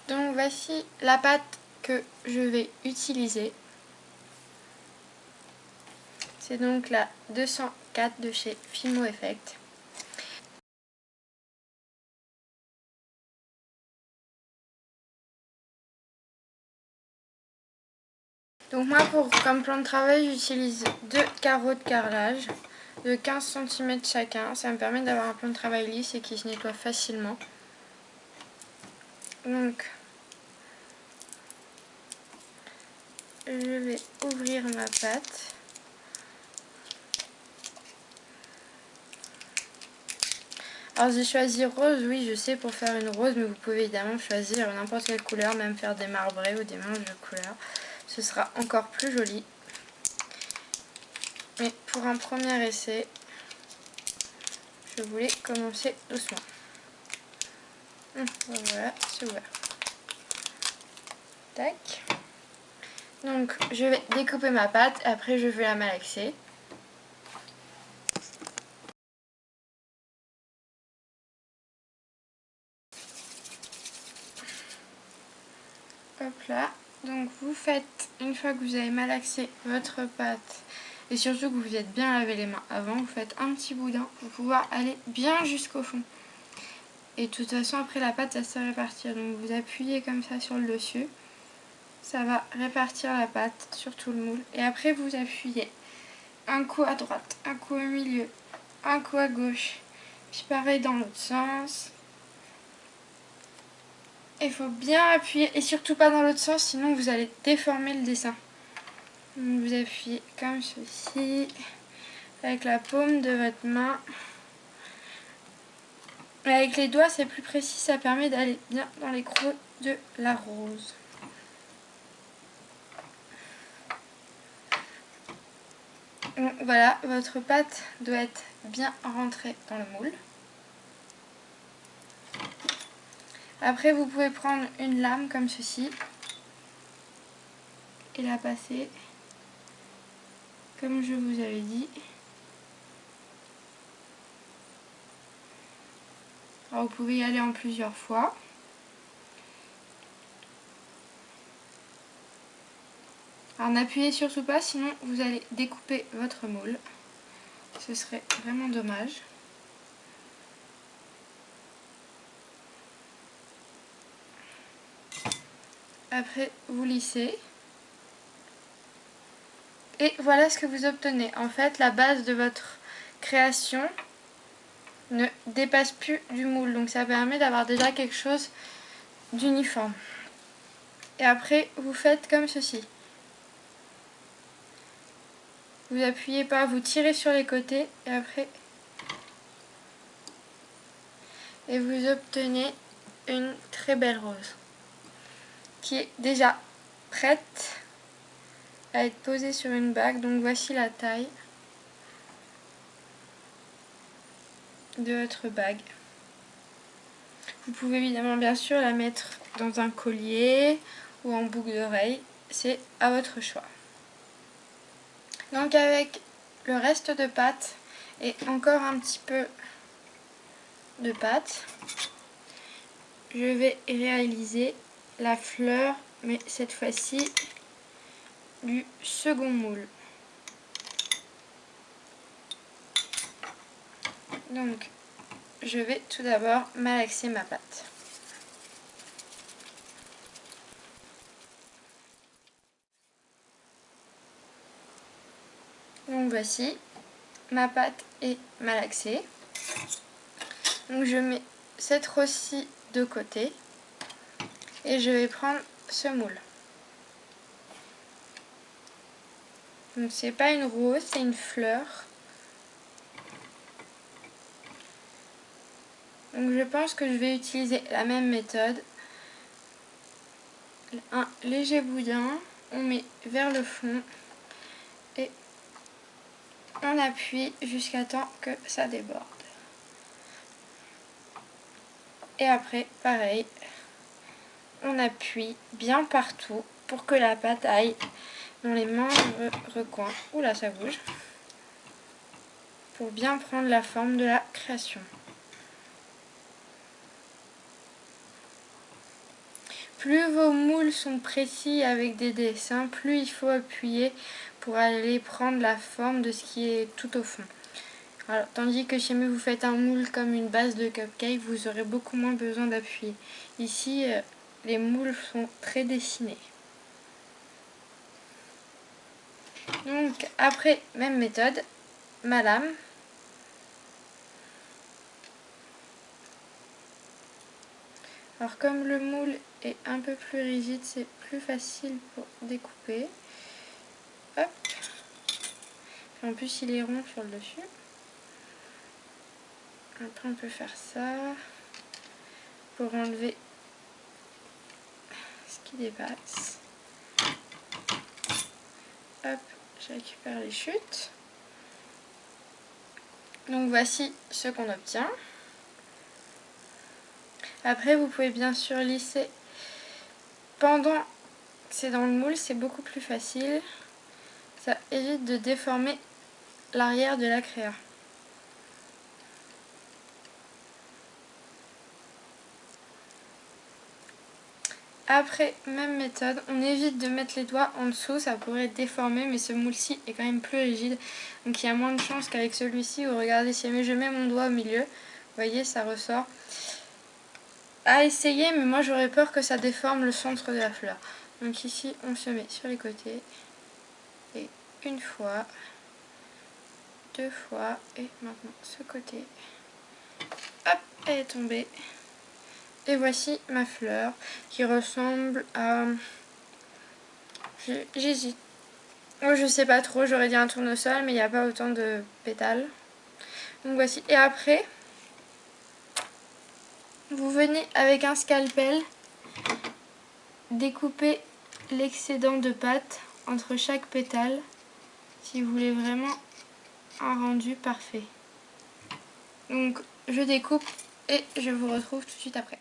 Donc voici la pâte que je vais utiliser. C'est donc la 204 de chez Fimo Effect. Donc moi comme plan de travail j'utilise 2 carreaux de carrelage de 15 cm chacun. Ça me permet d'avoir un plan de travail lisse et qui se nettoie facilement. Donc je vais ouvrir ma pâte. Alors j'ai choisi rose, oui je sais, pour faire une rose, mais vous pouvez évidemment choisir n'importe quelle couleur, même faire des marbrés ou des mélanges de couleurs. Ce sera encore plus joli. Mais pour un premier essai, je voulais commencer doucement. Voilà, c'est ouvert. Tac. Donc je vais découper ma pâte, après je vais la malaxer. Hop là. Donc vous faites, une fois que vous avez malaxé votre pâte, et surtout que vous êtes bien lavé les mains avant, vous faites un petit boudin pour pouvoir aller bien jusqu'au fond. Et de toute façon après la pâte ça se répartir, donc vous appuyez comme ça sur le dessus. Ça va répartir la pâte sur tout le moule. Et après vous appuyez un coup à droite, un coup au milieu, un coup à gauche. Puis pareil dans l'autre sens. Il faut bien appuyer et surtout pas dans l'autre sens, sinon vous allez déformer le dessin. Donc vous appuyez comme ceci, avec la paume de votre main. Et avec les doigts c'est plus précis, ça permet d'aller bien dans les creux de la rose. Donc voilà, votre pâte doit être bien rentrée dans le moule. Après vous pouvez prendre une lame comme ceci et la passer comme je vous avais dit. Alors vous pouvez y aller en plusieurs fois. Alors n'appuyez surtout pas, sinon vous allez découper votre moule. Ce serait vraiment dommage. Après vous lissez. Et voilà ce que vous obtenez. En fait, la base de votre création ne dépasse plus du moule. Donc ça permet d'avoir déjà quelque chose d'uniforme. Et après, vous faites comme ceci. Vous appuyez pas, vous tirez sur les côtés et après... Et vous obtenez une très belle rose qui est déjà prête à être posée sur une bague. Donc voici la taille de votre bague. Vous pouvez évidemment bien sûr la mettre dans un collier ou en boucle d'oreille, c'est à votre choix. Donc avec le reste de pâte et encore un petit peu de pâte, je vais réaliser la fleur, mais cette fois-ci du second moule. Donc je vais tout d'abord malaxer ma pâte. Donc voici, ma pâte est malaxée. Donc je mets cette rose-ci de côté et je vais prendre ce moule. Donc c'est pas une rose, c'est une fleur. Donc je pense que je vais utiliser la même méthode. Un léger boudin, on met vers le fond et on appuie jusqu'à temps que ça déborde. Et après, pareil, on appuie bien partout pour que la pâte aille dans les moindres recoins. Oula, ça bouge. Pour bien prendre la forme de la création. plus vos moules sont précis avec des dessins, plus il faut appuyer pour aller prendre la forme de ce qui est tout au fond. Alors, tandis que si jamais vous faites un moule comme une base de cupcake, vous aurez beaucoup moins besoin d'appuyer. Ici, les moules sont très dessinés. Donc après, même méthode, ma lame. Alors comme le moule est un peu plus rigide, c'est plus facile pour découper. Hop. En plus il est rond sur le dessus. Après on peut faire ça pour enlever ce qui dépasse. Hop, je récupère les chutes. Donc voici ce qu'on obtient. Après vous pouvez bien sûr lisser pendant que c'est dans le moule, c'est beaucoup plus facile. Ça évite de déformer l'arrière de la créa. Après, même méthode, on évite de mettre les doigts en dessous, ça pourrait être déformé, mais ce moule-ci est quand même plus rigide. Donc il y a moins de chances qu'avec celui-ci, où regardez, si je mets mon doigt au milieu, vous voyez, ça ressort. À essayer, mais moi j'aurais peur que ça déforme le centre de la fleur. Donc ici, on se met sur les côtés, et une fois, deux fois, et maintenant ce côté. Hop, elle est tombée. Et voici ma fleur qui ressemble à... J'hésite. Oh, je sais pas trop, j'aurais dit un tournesol, mais il n'y a pas autant de pétales. Donc voici. Et après, vous venez avec un scalpel découper l'excédent de pâte entre chaque pétale si vous voulez vraiment un rendu parfait. Donc je découpe et je vous retrouve tout de suite après.